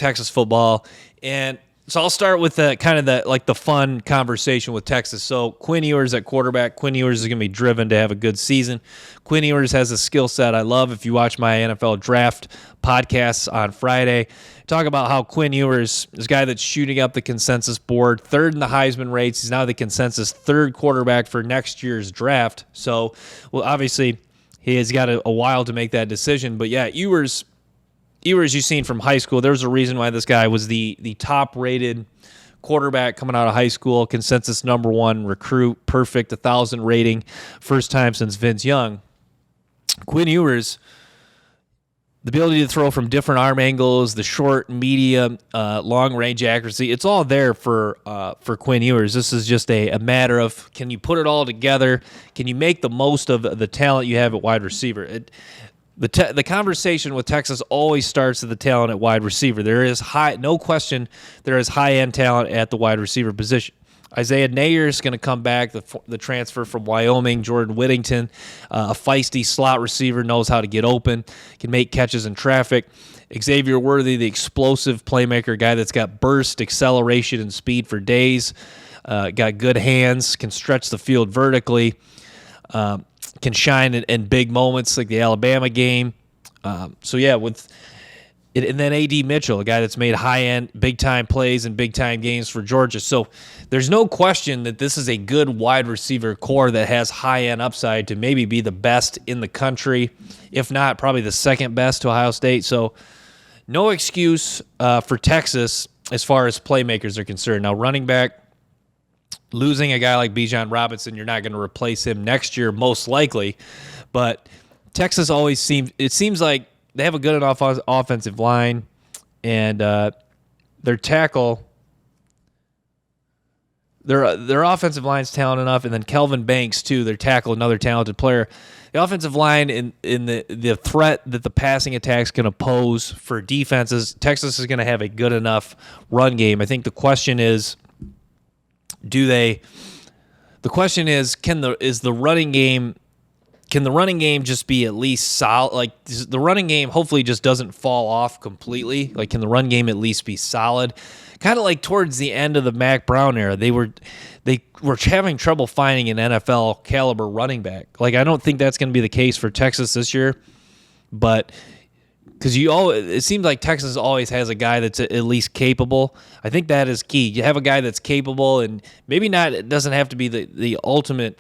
Texas football. And so I'll start with the fun conversation with Texas. So Quinn Ewers at quarterback. Quinn Ewers is going to be driven to have a good season. Quinn Ewers has a skill set I love. If you watch my NFL draft podcasts on Friday, talk about how Quinn Ewers is a guy that's shooting up the consensus board, third in the Heisman rates. He's now the consensus third quarterback for next year's draft. So, well, obviously he has got a while to make that decision. But yeah, Ewers you've seen from high school. There's a reason why this guy was the top-rated quarterback coming out of high school, consensus number one recruit, perfect, 1,000 rating, first time since Vince Young. Quinn Ewers, the ability to throw from different arm angles, the short, medium, long-range accuracy, it's all there for Quinn Ewers. This is just a matter of, can you put it all together? Can you make the most of the talent you have at wide receiver? The conversation with Texas always starts at the talent at wide receiver. There is no question, there is high-end talent at the wide receiver position. Isaiah Nayer is going to come back, the transfer from Wyoming. Jordan Whittington, a feisty slot receiver, knows how to get open, can make catches in traffic. Xavier Worthy, the explosive playmaker, guy that's got burst, acceleration, and speed for days, got good hands, can stretch the field vertically, can shine in big moments like the Alabama game. And then A.D. Mitchell, a guy that's made high-end, big-time plays and big-time games for Georgia. So there's no question that this is a good wide receiver core that has high-end upside to maybe be the best in the country, if not probably the second best to Ohio State. So no excuse for Texas as far as playmakers are concerned. Now, running back, losing a guy like Bijan Robinson, you're not going to replace him next year, most likely. But Texas always seems like they have a good enough offensive line, and their tackle, their offensive line's talented enough, and then Kelvin Banks, too, their tackle, another talented player. The offensive line in the threat that the passing attack's going to pose for defenses, Texas is going to have a good enough run game. I think the question is, can the running game just be at least solid? Like, the running game hopefully just doesn't fall off completely. Like, can the run game at least be solid? Kind of like towards the end of the Mac Brown era, they were having trouble finding an NFL caliber running back. Like, I don't think that's going to be the case for Texas this year, but because it seems like Texas always has a guy that's at least capable. I think that is key. You have a guy that's capable, and maybe not. It doesn't have to be the ultimate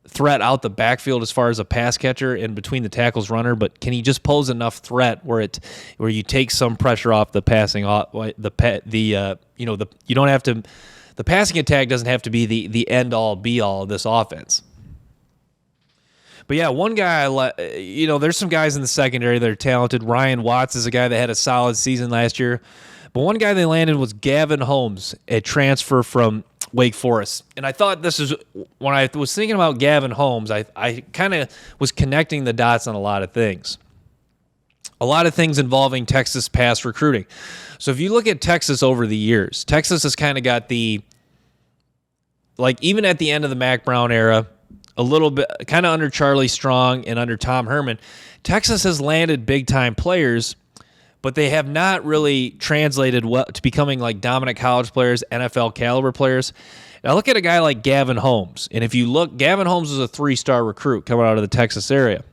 threat out the backfield as far as a pass catcher and between the tackles runner, but can he just pose enough threat where you take some pressure off the passing? You don't have to. The passing attack doesn't have to be the end all be all of this offense. But yeah, one guy, there's some guys in the secondary that are talented. Ryan Watts is a guy that had a solid season last year. But one guy they landed was Gavin Holmes, a transfer from Wake Forest. And I thought when I was thinking about Gavin Holmes, I kind of was connecting the dots on a lot of things. A lot of things involving Texas pass recruiting. So if you look at Texas over the years, Texas has kind of got even at the end of the Mac Brown era, a little bit kind of under Charlie Strong and under Tom Herman, Texas has landed big-time players, but they have not really translated well to becoming like dominant college players, NFL caliber players. Now look at a guy like Gavin Holmes. And if you look, Gavin Holmes was a 3-star recruit coming out of the Texas area.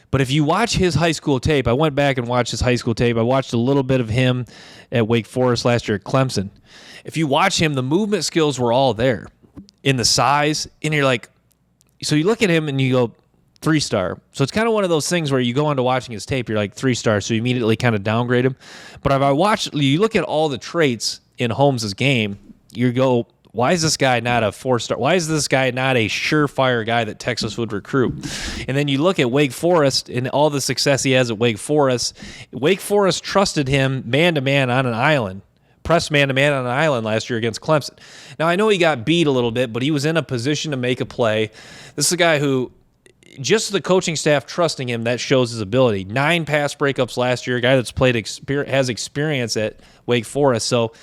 But if you watch his high school tape, I went back and watched his high school tape. I watched a little bit of him at Wake Forest last year at Clemson. If you watch him, the movement skills were all there in the size, and you're like, so you look at him and you go 3-star. So it's kind of one of those things where you go into watching his tape, you're like 3-star, so you immediately kind of downgrade him. But if you look at all the traits in Holmes' game, you go, why is this guy not a 4-star? Why is this guy not a surefire guy that Texas would recruit? And then you look at Wake Forest and all the success he has at Wake Forest. Wake Forest trusted him man-to-man on an island. Pressed man-to-man on an island last year against Clemson. Now, I know he got beat a little bit, but he was in a position to make a play. This is a guy who, just the coaching staff trusting him, that shows his ability. 9 pass breakups last year, a guy that's has experience at Wake Forest. So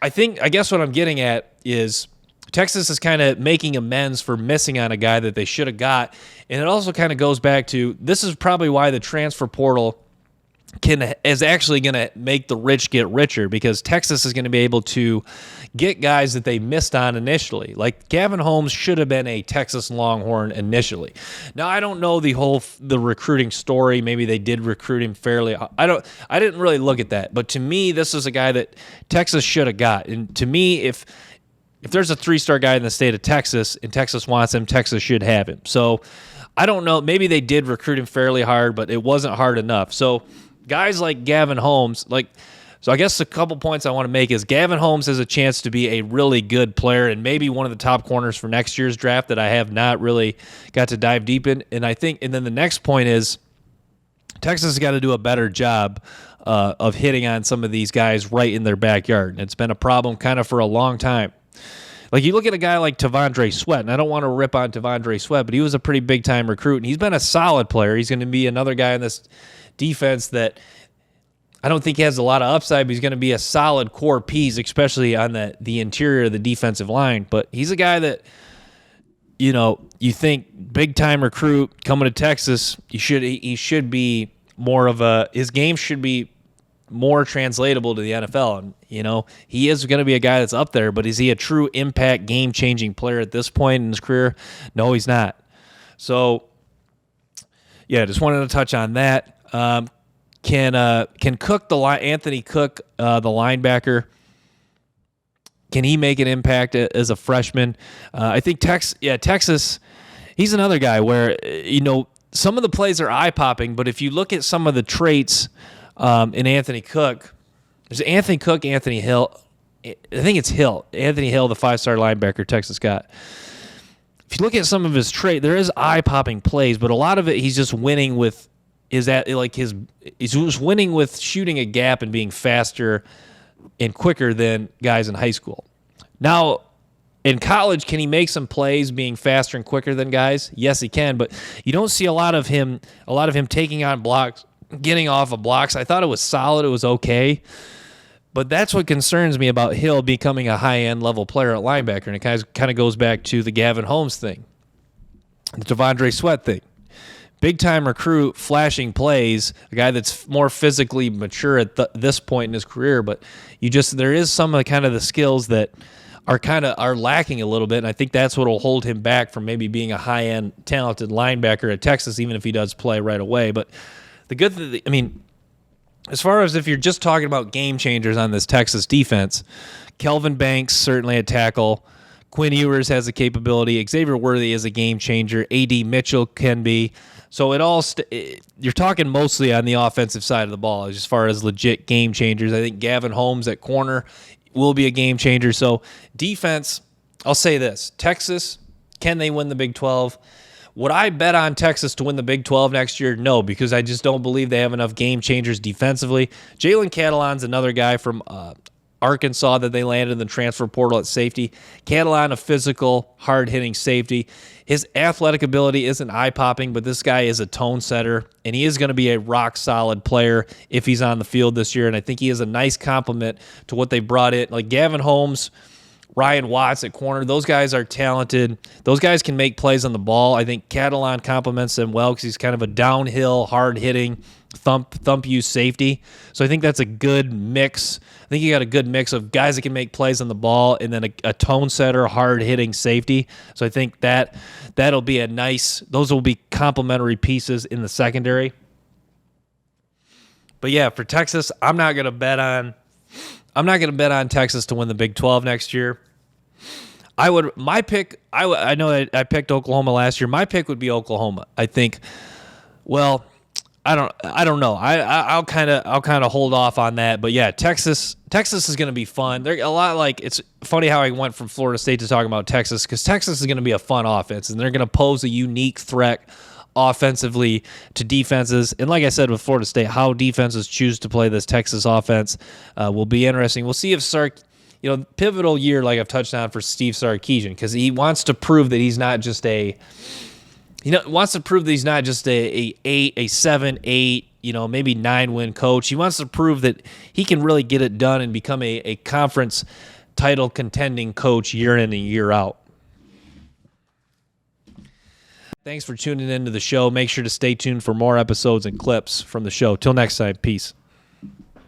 I guess what I'm getting at is Texas is kind of making amends for missing on a guy that they should have got. And it also kind of goes back to, this is probably why the transfer portal is actually going to make the rich get richer, because Texas is going to be able to get guys that they missed on initially. Like Gavin Holmes should have been a Texas Longhorn initially. Now, I don't know the recruiting story. Maybe they did recruit him fairly. I didn't really look at that. But to me, this is a guy that Texas should have got. And to me, if there's a 3-star guy in the state of Texas and Texas wants him, Texas should have him. So I don't know. Maybe they did recruit him fairly hard, but it wasn't hard enough. So guys like Gavin Holmes, so I guess a couple points I want to make is Gavin Holmes has a chance to be a really good player and maybe one of the top corners for next year's draft that I have not really got to dive deep in. And then the next point is Texas has got to do a better job of hitting on some of these guys right in their backyard. And it's been a problem kind of for a long time. Like you look at a guy like T'Vondre Sweat, and I don't want to rip on T'Vondre Sweat, but he was a pretty big-time recruit, and he's been a solid player. He's going to be another guy in this defense that I don't think he has a lot of upside, but he's going to be a solid core piece, especially on the interior of the defensive line. But he's a guy that, you think big-time recruit coming to Texas, he should be more of his game should be more translatable to the NFL. And, he is going to be a guy that's up there, but is he a true impact game-changing player at this point in his career? No, he's not. So, yeah, just wanted to touch on that. Can Cook, Anthony Cook, the linebacker, can he make an impact as a freshman? I think Texas, he's another guy where, some of the plays are eye-popping, but if you look at some of the traits in Anthony Cook, there's Anthony Cook, Anthony Hill. I think it's Hill. Anthony Hill, the 5-star linebacker Texas got. If you look at some of his trait, there is eye-popping plays, but a lot of it he's just winning with he's just winning with shooting a gap and being faster and quicker than guys in high school. Now, in college, can he make some plays being faster and quicker than guys? Yes, he can, but you don't see a lot of him taking on blocks, getting off of blocks. I thought it was solid. It was okay. But that's what concerns me about Hill becoming a high-end level player at linebacker. And it kind of goes back to the Gavin Holmes thing, the T'Vondre Sweat thing. Big-time recruit, flashing plays, a guy that's more physically mature at this point in his career. But there is some of the skills that are lacking a little bit. And I think that's what will hold him back from maybe being a high-end, talented linebacker at Texas, even if he does play right away. But the good thing, as far as if you're just talking about game changers on this Texas defense, Kelvin Banks, certainly a tackle. Quinn Ewers has the capability. Xavier Worthy is a game changer. A.D. Mitchell can be. So you're talking mostly on the offensive side of the ball as far as legit game changers. I think Gavin Holmes at corner will be a game changer. So defense, I'll say this. Texas, can they win the Big 12? Would I bet on Texas to win the Big 12 next year? No, because I just don't believe they have enough game changers defensively. Jalen Catalon's another guy from Arkansas that they landed in the transfer portal at safety. Catalon, a physical, hard-hitting safety. His athletic ability isn't eye-popping, but this guy is a tone setter, and he is going to be a rock-solid player if he's on the field this year, and I think he is a nice complement to what they brought in. Like Gavin Holmes, Ryan Watts at corner, those guys are talented. Those guys can make plays on the ball. I think Catalon complements them well because he's kind of a downhill, hard-hitting, thump you safety. So I think that's a good mix. I think you got a good mix of guys that can make plays on the ball and then a tone setter, hard-hitting safety. So I think that'll be those will be complementary pieces in the secondary. But yeah, for Texas, I'm not going to bet on Texas to win the Big 12 next year. I know I picked Oklahoma last year. My pick would be Oklahoma. I think, well, I don't know. I'll kind of hold off on that. But yeah, Texas is going to be fun. They're a lot like, it's funny how I went from Florida State to talking about Texas, because Texas is going to be a fun offense, and they're going to pose a unique threat offensively to defenses. And like I said with Florida State, how defenses choose to play this Texas offense will be interesting. We'll see if pivotal year, like I've touched on, for Steve Sarkisian, because he wants to prove that he's not just a 7, 8, maybe 9-win coach. He wants to prove that he can really get it done and become a conference title contending coach year in and year out. Thanks for tuning into the show. Make sure to stay tuned for more episodes and clips from the show. Till next time, peace.